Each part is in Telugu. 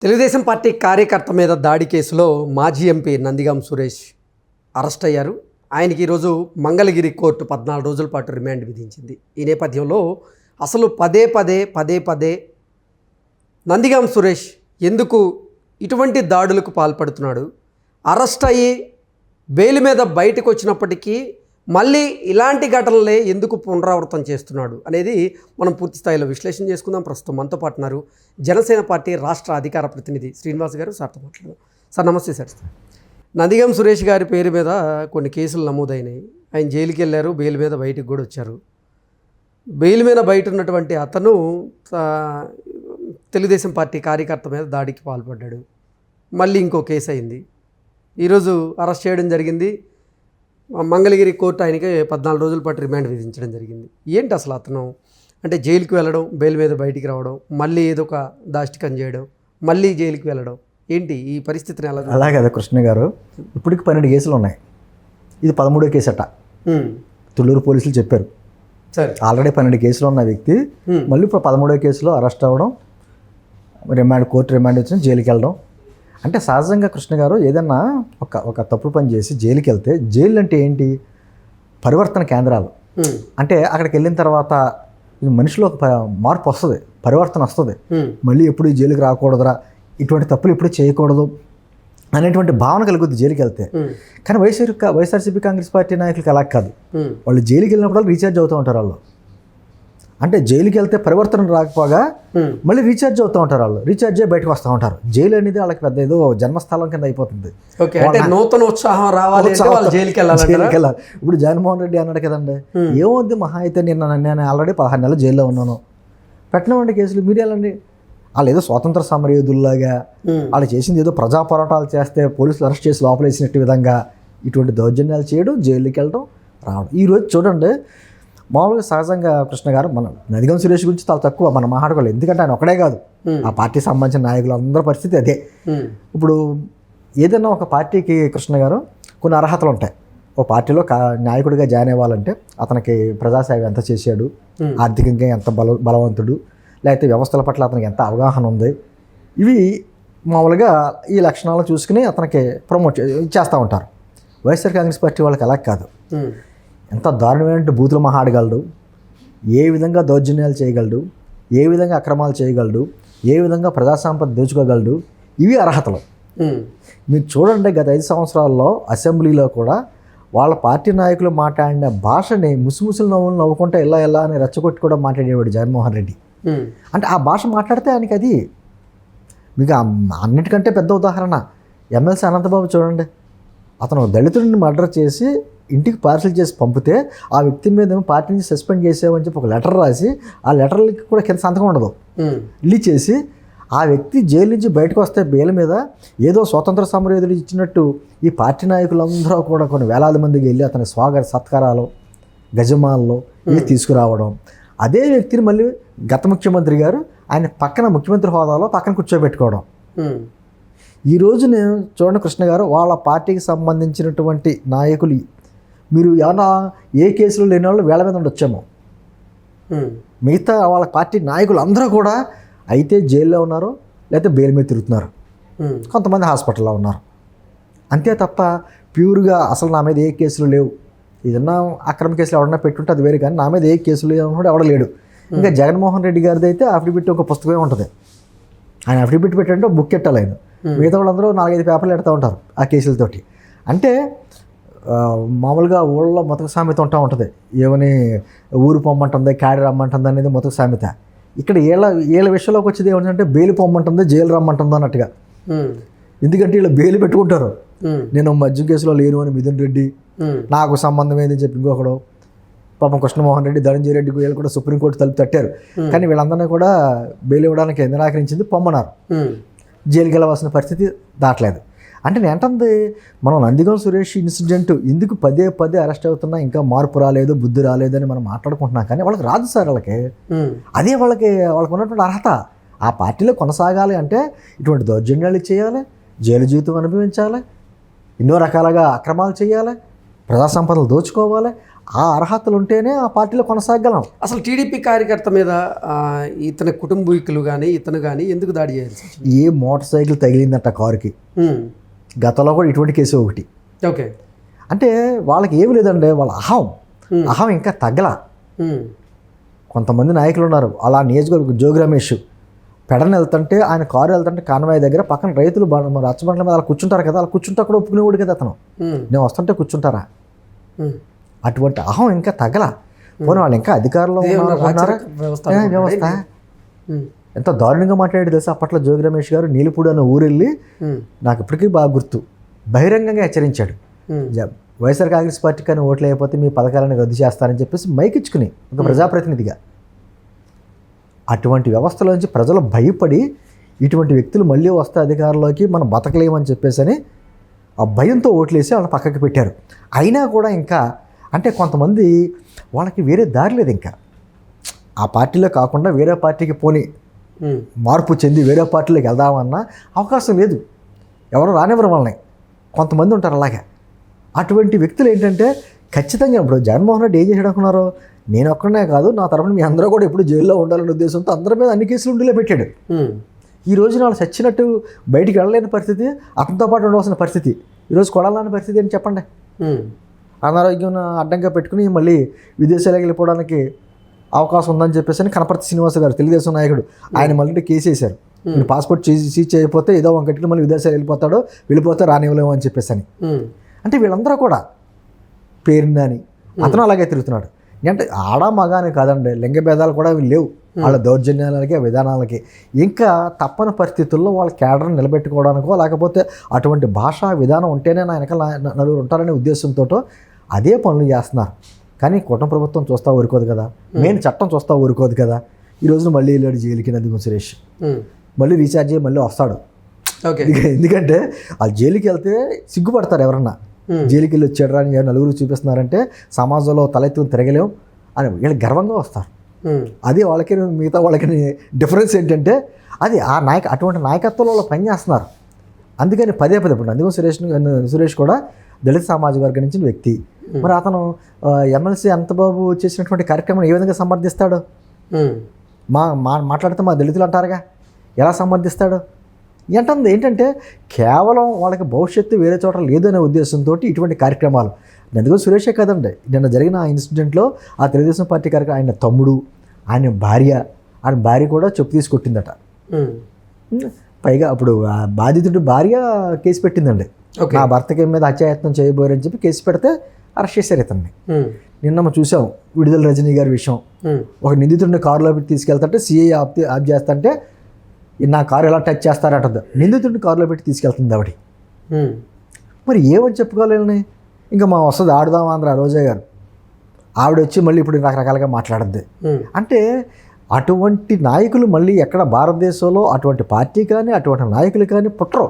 తెలుగుదేశం పార్టీ కార్యకర్త మీద దాడి కేసులో మాజీ ఎంపీ నందిగాం సురేష్ అరెస్ట్ అయ్యారు. ఆయనకి ఈరోజు మంగళగిరి కోర్టు 14 రోజుల పాటు రిమాండ్ విధించింది. ఈ నేపథ్యంలో అసలు పదే పదే నందిగాం సురేష్ ఎందుకు ఇటువంటి దాడులకు పాల్పడుతున్నాడు, అరెస్ట్ అయ్యి బెయిల్ మీద బయటకు వచ్చినప్పటికీ మళ్ళీ ఇలాంటి ఘటనలే ఎందుకు పునరావృతం చేస్తున్నాడు అనేది మనం పూర్తి స్థాయిలో విశ్లేషణ చేసుకుందాం. ప్రస్తుతం మనతో పాటు ఉన్నారు జనసేన పార్టీ రాష్ట్ర అధికార ప్రతినిధి శ్రీనివాస్ గారు. సార్తో మాట్లాడదాం. సార్ నమస్తే. సార్, నందిగాం సురేష్ గారి పేరు మీద కొన్ని కేసులు నమోదైనాయి. ఆయన జైలుకి వెళ్ళారు, బెయిల్ మీద బయటకు కూడా వచ్చారు. బెయిల్ మీద బయట ఉన్నటువంటి అతను తెలుగుదేశం పార్టీ కార్యకర్త మీద దాడికి పాల్పడ్డాడు. మళ్ళీ ఇంకో కేసు అయింది. ఈరోజు అరెస్ట్ చేయడం జరిగింది. మంగళగిరి కోర్టు ఆయనకి 14 రోజుల పాటు రిమాండ్ విధించడం జరిగింది. ఏంటి అసలు అతను అంటే జైలుకి వెళ్ళడం, బెయిల్ మీద బయటికి రావడం, మళ్ళీ ఏదో ఒక దాష్టికం చేయడం, మళ్ళీ జైలుకి వెళ్ళడం, ఏంటి ఈ పరిస్థితిని ఎలా? అలా కదా కృష్ణ గారు, ఇప్పటికి 12 కేసులు ఉన్నాయి. ఇది 13వ కేసు అట. తుళ్ళూరు పోలీసులు చెప్పారు. సరే, ఆల్రెడీ 12 కేసులు ఉన్న వ్యక్తి మళ్ళీ ఇప్పుడు 13వ కేసులో అరెస్ట్ అవ్వడం, కోర్టు రిమాండ్ వచ్చిన జైలుకి వెళ్ళడం. అంటే సహజంగా కృష్ణ గారు ఏదన్నా ఒక తప్పు పని చేసి జైలుకి వెళ్తే, జైలు అంటే ఏంటి? పరివర్తన కేంద్రాలు. అంటే అక్కడికి వెళ్ళిన తర్వాత మనిషిలో ఒక మార్పు వస్తుంది, పరివర్తన వస్తుంది. మళ్ళీ ఎప్పుడు ఈ జైలుకి రాకూడదురా, ఇటువంటి తప్పులు ఎప్పుడు చేయకూడదు అనేటువంటి భావన కలుగుద్ది జైలుకి వెళ్తే. కానీ వైఎస్ఆర్సీపీ కాంగ్రెస్ పార్టీ నాయకులకి అలా కాదు. వాళ్ళు జైలుకి వెళ్ళినప్పుడు రీఛార్జ్ అవుతూ ఉంటారు. వాళ్ళు అంటే జైలుకి వెళ్తే పరివర్తన రాకపోగా మళ్ళీ రీఛార్జ్ అవుతూ ఉంటారు. వాళ్ళు రీఛార్జ్ అయ్యి బయటకు వస్తూ ఉంటారు. జైలు అనేది వాళ్ళకి పెద్ద ఏదో జన్మస్థలం కింద అయిపోతుంది. నూతన ఉత్సాహం రావాలి. ఇప్పుడు జగన్మోహన్ రెడ్డి అన్నాడు కదండి, ఏమవుద్ది మహా అయితే నేను ఆల్రెడీ 16 నెలలు జైల్లో ఉన్నాను, పెట్టినవండి కేసులు మీరు వెళ్ళండి. వాళ్ళు ఏదో స్వాతంత్ర సమరయోధుల్లాగా వాళ్ళు చేసింది ఏదో ప్రజా పోరాటాలు చేస్తే పోలీసులు అరెస్ట్ చేసి లోపలేసినట్టు విధంగా ఇటువంటి దౌర్జన్యాలు చేయడం, జైలుకి వెళ్ళడం, రావడం. ఈరోజు చూడండి, మామూలుగా సహజంగా కృష్ణ గారు మనం నందిగాం సురేష్ గురించి చాలా తక్కువ మనం మాట్లాడుకోలేదు. ఎందుకంటే ఆయన ఒకడే కాదు, ఆ పార్టీకి సంబంధించిన నాయకులు అందరి పరిస్థితి అదే. ఇప్పుడు ఏదైనా ఒక పార్టీకి కృష్ణ గారు కొన్ని అర్హతలు ఉంటాయి. ఒక పార్టీలో నాయకుడిగా జాయిన్ అవ్వాలంటే అతనికి ప్రజాసేవ ఎంత చేశాడు, ఆర్థికంగా ఎంత బలవంతుడు, లేకపోతే వ్యవస్థల పట్ల అతనికి ఎంత అవగాహన ఉంది, ఇవి మామూలుగా ఈ లక్షణాలు చూసుకుని అతనికి ప్రమోట్ చేస్తూ ఉంటారు. వైఎస్ఆర్ కాంగ్రెస్ పార్టీ వాళ్ళకి అలా కాదు. ఎంత దారుణమైన బూతులు మాట్లాడగలడు, ఏ విధంగా దౌర్జన్యాలు చేయగలడు, ఏ విధంగా అక్రమాలు చేయగలడు, ఏ విధంగా ప్రజాసంపద దోచుకోగలడు, ఇవి అర్హతలు. మీరు చూడండి, గత 5 సంవత్సరాల్లో అసెంబ్లీలో కూడా వాళ్ళ పార్టీ నాయకులు మాట్లాడిన భాషని ముసుముసులు నవ్వుకుంటే ఎలా అని రెచ్చగొట్టి కూడా మాట్లాడేవాడు జగన్మోహన్ రెడ్డి. అంటే ఆ భాష మాట్లాడితే ఆయనకి అది మీకు అన్నిటికంటే పెద్ద ఉదాహరణ ఎమ్మెల్సీ అనంతబాబు చూడండి. అతను దళితుడిని మర్డర్ చేసి ఇంటికి పార్సల్ చేసి పంపితే ఆ వ్యక్తి మీద పార్టీ నుంచి సస్పెండ్ చేసామని చెప్పి ఒక లెటర్ రాసి, ఆ లెటర్లకి కూడా కింద సంతకం ఉండదు, రిలీజ్ చేసి ఆ వ్యక్తి జైలు నుంచి బయటకు వస్తే బెయిల్ మీద ఏదో స్వాతంత్ర సమరయోధులు ఇచ్చినట్టు ఈ పార్టీ నాయకులందరూ కూడా కొన్ని వేలాది మందికి వెళ్ళి అతని స్వాగత సత్కారాలు గజమాల్లో వెళ్ళి తీసుకురావడం. అదే వ్యక్తిని మళ్ళీ గత ముఖ్యమంత్రి గారు ఆయన పక్కన ముఖ్యమంత్రి హోదాలో పక్కన కూర్చోబెట్టుకోవడం. ఈరోజు నేను చూడండి కృష్ణ గారు, వాళ్ళ పార్టీకి సంబంధించినటువంటి నాయకులు మీరు ఏమన్నా ఏ కేసులు లేని వాళ్ళు వేళ మీద ఉండొచ్చేమో, మిగతా వాళ్ళ పార్టీ నాయకులు అందరూ కూడా అయితే జైల్లో ఉన్నారు, లేకపోతే బెయిల్ మీద తిరుగుతున్నారు, కొంతమంది హాస్పిటల్లో ఉన్నారు. అంతే తప్ప ప్యూర్గా అసలు నా మీద ఏ కేసులు లేవు, ఏదన్నా అక్రమ కేసులు ఎవరన్నా పెట్టుంటే అది వేరు, కానీ నా మీద ఏ కేసులు లేవు ఎవడ లేడు. ఇంకా జగన్మోహన్ రెడ్డి గారిది అయితే అఫిడవిట్ ఒక పుస్తకమే ఉంటుంది. ఆయన అఫిడవిట్ పెట్టంటే ఒక బుక్ ఎట్టాలి. ఆయన మిగతా వాళ్ళందరూ 4-5 పేపర్లు పెడతా ఉంటారు ఆ కేసులతోటి. అంటే మామూలుగా ఊళ్ళో మొతక సామెత ఉంటుంది, ఏమని ఊరు పొమ్మంటుంది, క్యాడర్ రమ్మంటుంది అనేది మొతక సామెత. ఇక్కడ ఏళ్ళ విషయంలోకి వచ్చేది ఏమంటే బెయిల్ పొమ్మంటుంది, జైలు రమ్మంటుంది అన్నట్టుగా. ఎందుకంటే వీళ్ళు బెయిల్ పెట్టుకుంటారు. నేను మద్యం కేసులో లేను అని మిథున్ రెడ్డి, నాకు సంబంధం ఏందని చెప్పి ఇంకొకడు, పాపం కృష్ణమోహన్ రెడ్డి, ధనంజయ రెడ్డి వీళ్ళు కూడా సుప్రీంకోర్టు తలుపు తట్టారు. కానీ వీళ్ళందరినీ కూడా బెయిల్ ఇవ్వడానికి నిరాకరించింది, పొమ్మన్నారు. జైలుకి వెళ్ళవలసిన పరిస్థితి దాటలేదు. అంటే నేను అంటుంది, మనం నందిగాం సురేష్ ఇన్సిడెంట్ ఎందుకు పదే అరెస్ట్ అవుతున్నా ఇంకా మార్పు రాలేదు, బుద్ధి రాలేదని మనం మాట్లాడుకుంటున్నాం. కానీ వాళ్ళకి రాదు సార్. వాళ్ళకి అదే వాళ్ళకి ఉన్నటువంటి అర్హత. ఆ పార్టీలో కొనసాగాలి అంటే ఇటువంటి దౌర్జన్యాలు చేయాలి, జైలు జీవితం అనుభవించాలి, ఎన్నో రకాలుగా అక్రమాలు చేయాలి, ప్రజా సంపదలు దోచుకోవాలి. ఆ అర్హతలు ఉంటేనే ఆ పార్టీలో కొనసాగలం. అసలు టీడీపీ కార్యకర్త మీద ఇతని కుటుంబీకులు కానీ ఇతను కానీ ఎందుకు దాడి చేయాల్సి వచ్చింది? ఏ మోటార్ సైకిల్ తగిలిందట కారుకి. గతంలో కూడా ఇటువంటి కేసు ఒకటి. ఓకే. అంటే వాళ్ళకి ఏమి లేదండి, వాళ్ళ అహం ఇంకా తగ్గల. కొంతమంది నాయకులు ఉన్నారు అలా నియోజకవర్గం. జోగి రమేష్ పెడన వెళ్తుంటే ఆయన కారు వెళ్తుంటే కాన్వాయ్ దగ్గర పక్కన రైతులు రచ్చబండ్ల మీద అలా కూర్చుంటారు కదా, అలా కూర్చుంటే అక్కడ ఒప్పుకునేవాడు కదా అతను. నేను వస్తుంటే కూర్చుంటారా? అటువంటి అహం ఇంకా తగ్గల. పోనీ వాళ్ళు ఇంకా అధికారంలో ఉన్నారా? వ్యవస్థ ఎంత దారుణంగా మాట్లాడాడు తెలుసా అప్పట్లో జోగి రమేష్ గారు. నీలిపూడి అన్న ఊరెళ్ళి నాకు ఇప్పటికీ బాగా గుర్తు, బహిరంగంగా హెచ్చరించాడు, వైఎస్ఆర్ కాంగ్రెస్ పార్టీ కానీ ఓట్లు అయిపోతే మీ పథకాలను రద్దు చేస్తారని చెప్పేసి మైక్ ఇచ్చుకుని ఒక ప్రజాప్రతినిధిగా. అటువంటి వ్యవస్థలోంచి ప్రజలు భయపడి ఇటువంటి వ్యక్తులు మళ్ళీ వస్తే అధికారంలోకి మనం బతకలేమని చెప్పేసి ఆ భయంతో ఓట్లేసి వాళ్ళని పక్కకి పెట్టారు. అయినా కూడా ఇంకా అంటే కొంతమంది వాళ్ళకి వేరే దారి లేదు, ఇంకా ఆ పార్టీలో కాకుండా వేరే పార్టీకి పోని మార్పు చెంది వేరే పార్టీలోకి వెళ్దామన్నా అవకాశం లేదు, ఎవరు రానివ్వరు వాళ్ళని. కొంతమంది ఉంటారు అలాగే. అటువంటి వ్యక్తులు ఏంటంటే ఖచ్చితంగా ఇప్పుడు జగన్మోహన్ రెడ్డి ఏం చేసాడు అనుకున్నారు? నేను ఒక్కడనే కాదు, నా తరఫున మీ అందరూ కూడా ఇప్పుడు జైల్లో ఉండాలనే ఉద్దేశంతో అందరి మీద అన్ని కేసులు ఉండిలో పెట్టాడు. ఈ రోజున వాళ్ళు చచ్చినట్టు బయటికి వెళ్ళలేని పరిస్థితి, అతనితో పాటు ఉండవలసిన పరిస్థితి, ఈరోజు కొడాలని పరిస్థితి అని చెప్పండి. అనారోగ్యం అడ్డంగా పెట్టుకుని మళ్ళీ విదేశాలకు వెళ్ళిపోవడానికి అవకాశం ఉందని చెప్పేసి కనపర్తి శ్రీనివాస గారు తెలుగుదేశం నాయకుడు, ఆయన మళ్ళీ కేసు వేశారు. పాస్పోర్ట్ సీజ్ చేయకపోతే ఏదో ఒకటి మళ్ళీ విదేశాలు వెళ్ళిపోతే రానివ్వలేము అని చెప్పేసి అని. అంటే వీళ్ళందరూ కూడా పేరుందని అతను అలాగే తిరుగుతున్నాడు. అంటే ఆడ మగ అని కాదండి, లింగ భేదాలు కూడా లేవు వాళ్ళ దౌర్జన్యాలకి విధానాలకి. ఇంకా తప్పని పరిస్థితుల్లో వాళ్ళ కేడర్ని నిలబెట్టుకోవడానికో లేకపోతే అటువంటి భాషా విధానం ఉంటేనే నా వెనకాల నలుగురు ఉంటారనే ఉద్దేశంతో అదే పనులు చేస్తున్నారు. కానీ కుటుంబ ప్రభుత్వం చూస్తా ఊరుకోదు కదా, మెయిన్ చట్టం చూస్తా ఊరుకోదు కదా. ఈ రోజున మళ్ళీ వెళ్ళాడు జైలుకి నందిగం సురేష్, మళ్ళీ రీఛార్జ్ అయ్యి మళ్ళీ వస్తాడు. ఎందుకంటే వాళ్ళు జైలుకి వెళ్తే సిగ్గుపడతారు ఎవరన్నా, జైలుకి వెళ్ళి వచ్చాడు అని నలుగురు చూపిస్తున్నారంటే సమాజంలో తలెత్తుకుని తిరగలేం అని వీళ్ళు గర్వంగా వస్తారు. అది వాళ్ళకి మిగతా వాళ్ళకి డిఫరెన్స్ ఏంటంటే అది ఆ అటువంటి నాయకత్వంలో వాళ్ళు పనిచేస్తున్నారు. అందుకని పదే ఇప్పుడు నందిగం సురేష్ కూడా దళిత సామాజిక వర్గం నుంచి వ్యక్తి. మరి అతను ఎమ్మెల్సీ అనంతబాబు చేసినటువంటి కార్యక్రమం ఏ విధంగా సమర్థిస్తాడు? మాట్లాడితే మా దళితులు అంటారుగా, ఎలా సమర్థిస్తాడు? ఏంటంటే కేవలం వాళ్ళకి భవిష్యత్తు వేరే చోట లేదనే ఉద్దేశంతో ఇటువంటి కార్యక్రమాలు. నందిగం సురేషే కదండి, నిన్న జరిగిన ఆ ఇన్సిడెంట్లో ఆ తెలుగుదేశం పార్టీ కార్యక్రమం ఆయన తమ్ముడు, ఆయన భార్య కూడా చెప్పు తీసుకొట్టిందట. పైగా అప్పుడు ఆ బాధితుడి భార్య కేసు పెట్టిందండి, నా భర్తకి మీద హత్యాయత్నం చేయబోరని చెప్పి కేసు పెడితే అరెస్ట్ చేశారు ఇతన్ని. నిన్న మనం చూసాం విడుదల రజనీ గారి విషయం. ఒక నిందితుడిని కారులో పెట్టి తీసుకెళ్తుంటే సిఐ ఆఫ్ చేస్తుంటే నా కారు ఎలా టచ్ చేస్తారట, నిందితుడిని కారులో పెట్టి తీసుకెళ్తుంది ఆవిడ. మరి ఏమని చెప్పుకోలేని ఇంకా మా వస్తుంది ఆడుదాం ఆంధ్ర రోజా గారు, ఆవిడ వచ్చి మళ్ళీ ఇప్పుడు రకరకాలుగా మాట్లాడద్ది. అంటే అటువంటి నాయకులు మళ్ళీ ఎక్కడ భారతదేశంలో అటువంటి పార్టీ కానీ అటువంటి నాయకులు కానీ పుట్టరు.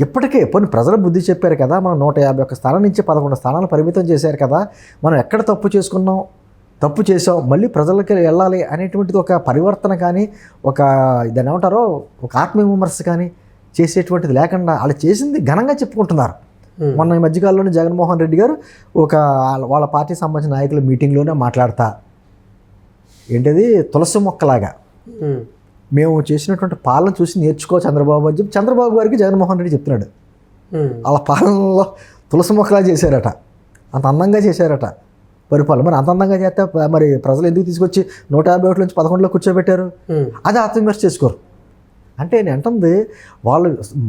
ఇప్పటికే పోనీ ప్రజలు బుద్ధి చెప్పారు కదా, మనం 151 స్థానం నుంచి 11 స్థానాలు పరిమితం చేశారు కదా, మనం ఎక్కడ తప్పు చేసాం మళ్ళీ ప్రజలకి వెళ్ళాలి అనేటువంటిది ఒక పరివర్తన కానీ ఒక దాన్ని ఏమంటారో ఒక ఆత్మీయ విమర్శ కానీ చేసేటువంటిది లేకుండా వాళ్ళు చేసింది ఘనంగా చెప్పుకుంటున్నారు. మొన్న ఈ మధ్యకాలంలోనే జగన్మోహన్ రెడ్డి గారు వాళ్ళ పార్టీకి సంబంధించిన నాయకుల మీటింగ్లోనే మాట్లాడతా ఏంటది తులసి మొక్కలాగా మేము చేసినటువంటి పాలన చూసి నేర్చుకో చంద్రబాబు అని చెప్పి చంద్రబాబు గారికి జగన్మోహన్ రెడ్డి చెప్తున్నాడు. వాళ్ళ పాలనలో తులసి మొక్కలా చేశారట, అంత అందంగా చేశారట పరిపాలన. మరి అంత అందంగా చేస్తే మరి ప్రజలు ఎందుకు తీసుకొచ్చి 150 ఓట్ల నుంచి 11లో కూర్చోబెట్టారు? అది ఆత్మవిమర్శ చేసుకోరు. అంటే నేను అంటుంది వాళ్ళ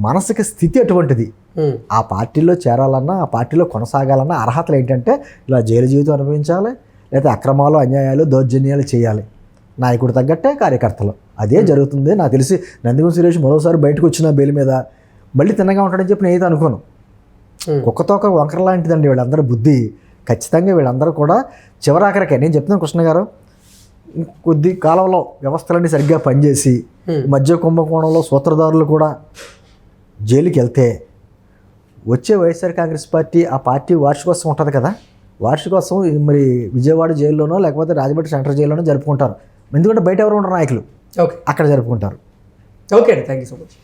మనసుకి స్థితి అటువంటిది. ఆ పార్టీలో చేరాలన్నా ఆ పార్టీలో కొనసాగాలన్నా అర్హతలు ఏంటంటే ఇలా జైలు జీవితం అనుభవించాలి, లేదా అక్రమాలు అన్యాయాలు దౌర్జన్యాలు చేయాలి. నాయకుడు తగ్గట్టే కార్యకర్తలు అదే జరుగుతుంది. నాకు తెలిసి నందిగం సురేష్ మరోసారి బయటకు వచ్చిన బెయిల్ మీద మళ్ళీ తిన్నగా ఉంటాడని చెప్పి నేనైతే అనుకోను. కుక్కతోక వంకర లాంటిదండి వీళ్ళందరూ బుద్ధి. ఖచ్చితంగా వీళ్ళందరూ కూడా చివరాఖరికే నేను చెప్తున్నాను కృష్ణ గారు, కొద్ది కాలంలో వ్యవస్థలన్నీ సరిగ్గా పనిచేసి మధ్య కుంభకోణంలో సూత్రధారులు కూడా జైలుకి వెళ్తే వచ్చే వైఎస్ఆర్ కాంగ్రెస్ పార్టీ ఆ పార్టీ వార్షికోత్సవం ఉంటుంది కదా, వార్షికోత్సవం మరి విజయవాడ జైల్లోనో లేకపోతే రాజమండ్రి సెంట్రల్ జైల్లోనో జరుపుకుంటారు. ఎందుకంటే బయట ఎవరు ఉండరు నాయకులు, అక్కడ జరుపుకుంటారు. ఓకే అండి, థ్యాంక్ యూ సో మచ్.